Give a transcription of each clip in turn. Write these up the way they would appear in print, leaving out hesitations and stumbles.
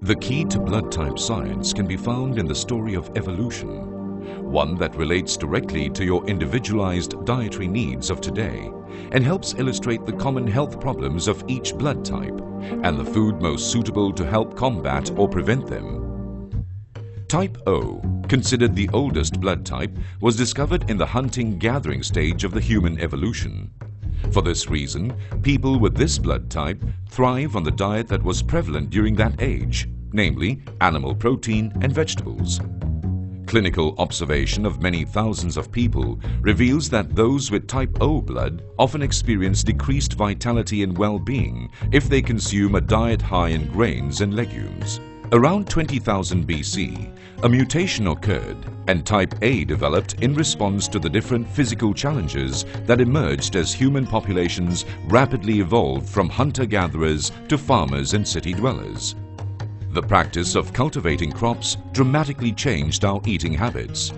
The key to blood type science can be found in the story of evolution, one that relates directly to your individualized dietary needs of today and helps illustrate the common health problems of each blood type and the food most suitable to help combat or prevent them. Type O, considered the oldest blood type, was discovered in the hunting-gathering stage of the human evolution. For this reason, people with this blood type thrive on the diet that was prevalent during that age, namely animal protein and vegetables. Clinical observation of many thousands of people reveals that those with type O blood often experience decreased vitality and well-being if they consume a diet high in grains and legumes. Around 20,000 BC, a mutation occurred and type A developed in response to the different physical challenges that emerged as human populations rapidly evolved from hunter-gatherers to farmers and city dwellers. The practice of cultivating crops dramatically changed our eating habits.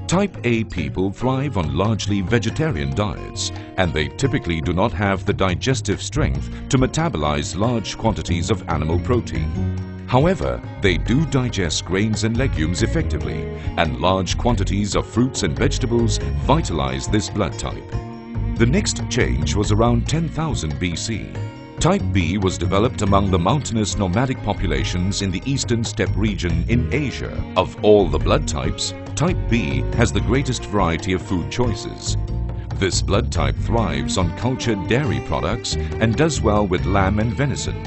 Type A people thrive on largely vegetarian diets, and they typically do not have the digestive strength to metabolize large quantities of animal protein. However, they do digest grains and legumes effectively, and large quantities of fruits and vegetables vitalize this blood type. The next change was around 10,000 BC. Type B was developed among the mountainous nomadic populations in the eastern steppe region in Asia. Of all the blood types, Type B has the greatest variety of food choices. This blood type thrives on cultured dairy products and does well with lamb and venison.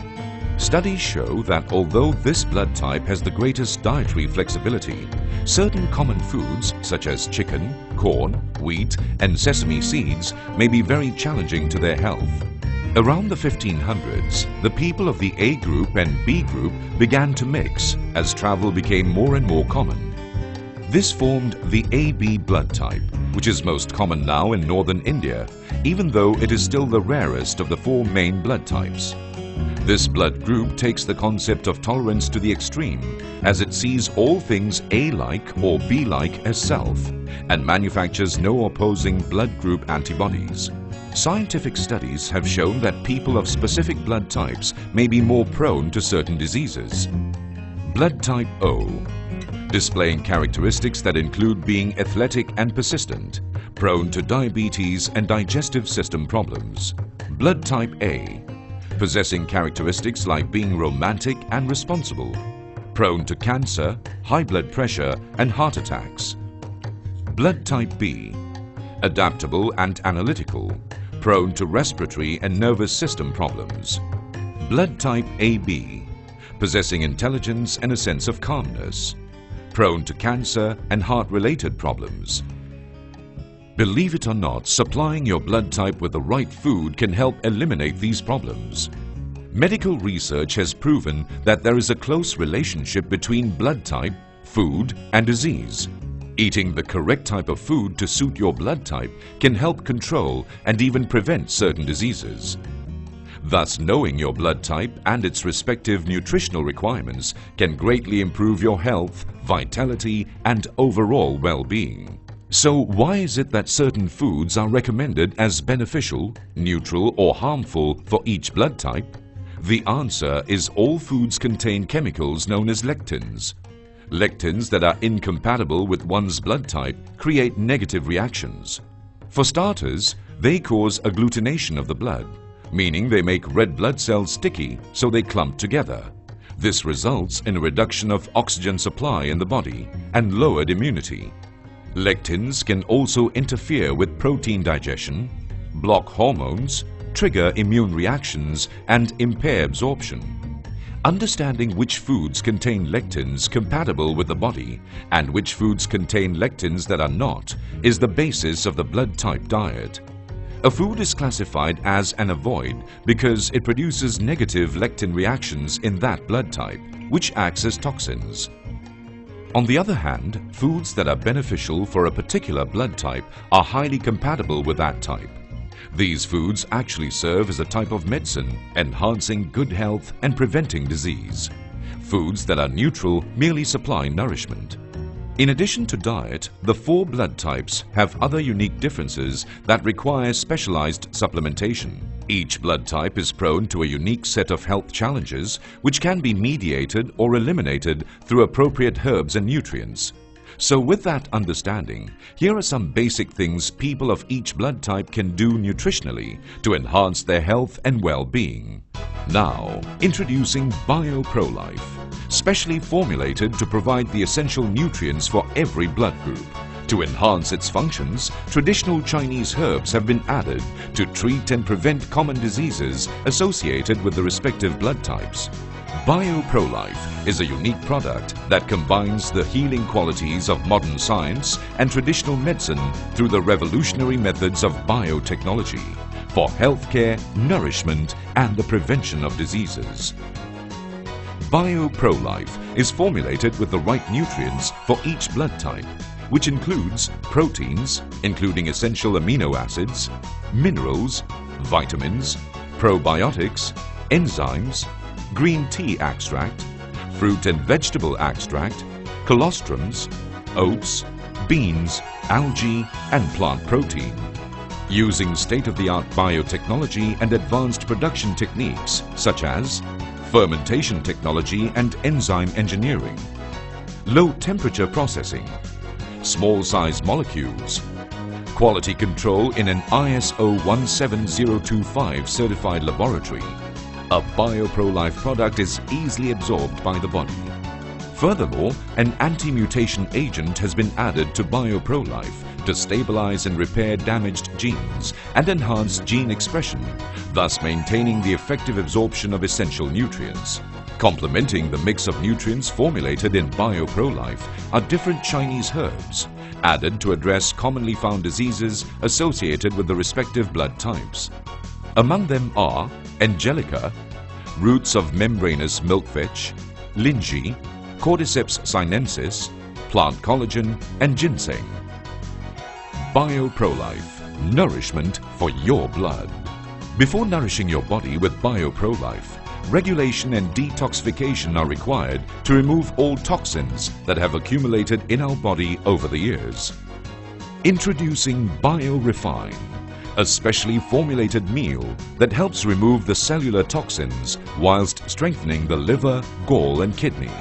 Studies show that although this blood type has the greatest dietary flexibility, certain common foods such as chicken, corn, wheat, and sesame seeds may be very challenging to their health. Around the 1500s, the people of the A group and B group began to mix as travel became more and more common. This formed the AB blood type, which is most common now in northern India, even though it is still the rarest of the four main blood types. This blood group takes the concept of tolerance to the extreme, as it sees all things A-like or B-like as self, and manufactures no opposing blood group antibodies. Scientific studies have shown that people of specific blood types may be more prone to certain diseases. Blood type O, displaying characteristics that include being athletic and persistent, prone to diabetes and digestive system problems. Blood type A, possessing characteristics like being romantic and responsible, prone to cancer, high blood pressure, and heart attacks. Blood type B, adaptable and analytical, prone to respiratory and nervous system problems. Blood type AB, possessing intelligence and a sense of calmness, prone to cancer and heart-related problems. Believe it or not, supplying your blood type with the right food can help eliminate these problems. Medical research has proven that there is a close relationship between blood type, food, and disease. Eating the correct type of food to suit your blood type can help control and even prevent certain diseases. Thus, knowing your blood type and its respective nutritional requirements can greatly improve your health, vitality, and overall well-being. So why is it that certain foods are recommended as beneficial, neutral, or harmful for each blood type? The answer is all foods contain chemicals known as lectins. Lectins that are incompatible with one's blood type create negative reactions. For starters, they cause agglutination of the blood, meaning they make red blood cells sticky so they clump together. This results in a reduction of oxygen supply in the body and lowered immunity. Lectins can also interfere with protein digestion, block hormones, trigger immune reactions, and impair absorption. Understanding which foods contain lectins compatible with the body and which foods contain lectins that are not is the basis of the blood type diet. A food is classified as an avoid because it produces negative lectin reactions in that blood type, which acts as toxins. On the other hand, foods that are beneficial for a particular blood type are highly compatible with that type. These foods actually serve as a type of medicine, enhancing good health and preventing disease. Foods that are neutral merely supply nourishment. In addition to diet, the 4 blood types have other unique differences that require specialized supplementation. Each blood type is prone to a unique set of health challenges which can be mediated or eliminated through appropriate herbs and nutrients. So with that understanding, here are some basic things people of each blood type can do nutritionally to enhance their health and well-being. Now, introducing BioPro-Life, specially formulated to provide the essential nutrients for every blood group. To enhance its functions, traditional Chinese herbs have been added to treat and prevent common diseases associated with the respective blood types. BioPro-Life is a unique product that combines the healing qualities of modern science and traditional medicine through the revolutionary methods of biotechnology for healthcare, nourishment, and the prevention of diseases. BioPro-Life is formulated with the right nutrients for each blood type, which includes proteins, including essential amino acids, minerals, vitamins, probiotics, enzymes, green tea extract, fruit and vegetable extract, colostrums, oats, beans, algae, and plant protein. Using state-of-the-art biotechnology and advanced production techniques such as fermentation technology and enzyme engineering, low-temperature processing, small-size molecules, quality control in an ISO 17025 certified laboratory, a BioPro-Life product is easily absorbed by the body. Furthermore, an anti-mutation agent has been added to BioPro-Life to stabilize and repair damaged genes and enhance gene expression, thus maintaining the effective absorption of essential nutrients. Complementing the mix of nutrients formulated in BioPro-Life are different Chinese herbs, added to address commonly found diseases associated with the respective blood types. Among them are Angelica, roots of membranous milkvetch, Linji, Cordyceps sinensis, plant collagen, and ginseng. BioPro-Life, nourishment for your blood. Before nourishing your body with BioPro-Life, regulation and detoxification are required to remove all toxins that have accumulated in our body over the years. Introducing BioRefine, a specially formulated meal that helps remove the cellular toxins whilst strengthening the liver, gall and kidney.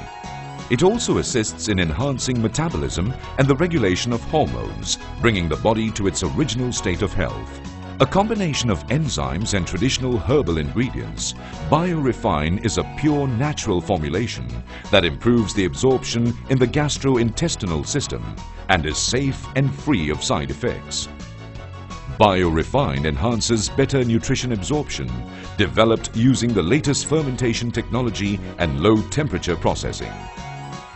It also assists in enhancing metabolism and the regulation of hormones, bringing the body to its original state of health. A combination of enzymes and traditional herbal ingredients, BioRefine is a pure natural formulation that improves the absorption in the gastrointestinal system and is safe and free of side effects. BioRefine enhances better nutrition absorption, developed using the latest fermentation technology and low-temperature processing.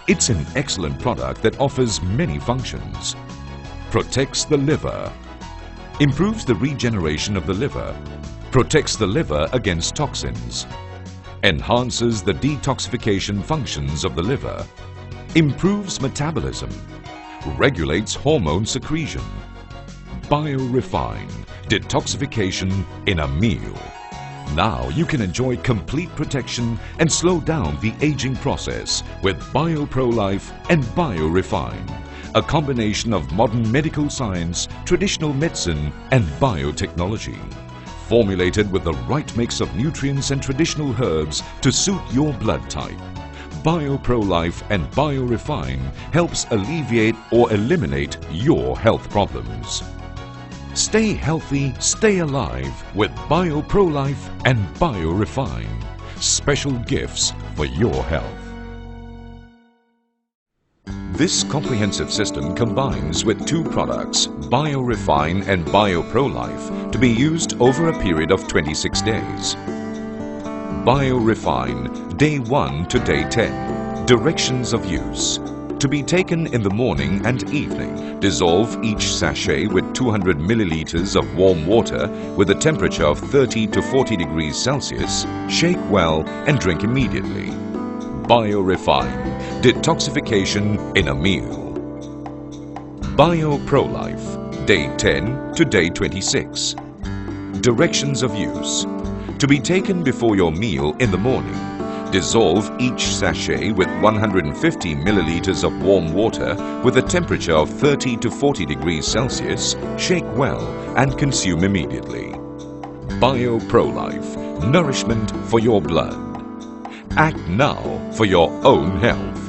It's an excellent product that offers many functions. Protects the liver, improves the regeneration of the liver, protects the liver against toxins, enhances the detoxification functions of the liver, improves metabolism, regulates hormone secretion. BioRefine, detoxification in a meal. Now you can enjoy complete protection and slow down the aging process with BioPro-Life and BioRefine, a combination of modern medical science, traditional medicine and biotechnology. Formulated with the right mix of nutrients and traditional herbs to suit your blood type. BioPro-Life and BioRefine helps alleviate or eliminate your health problems. Stay healthy, stay alive with BioPro-Life and BioRefine. Special gifts for your health. This comprehensive system combines with 2 products, BioRefine and BioPro-Life, to be used over a period of 26 days. BioRefine, Day 1 to Day 10. Directions of use. To be taken in the morning and evening. Dissolve each sachet with 200 milliliters of warm water with a temperature of 30 to 40 degrees Celsius. Shake well and drink immediately. BioRefine, detoxification in a meal. BioPro-Life, Day 10 to Day 26. Directions of use. To be taken before your meal in the morning. Dissolve each sachet with 150 milliliters of warm water with a temperature of 30 to 40 degrees Celsius, shake well and consume immediately. Bio Pro-Life, nourishment for your blood. Act now for your own health.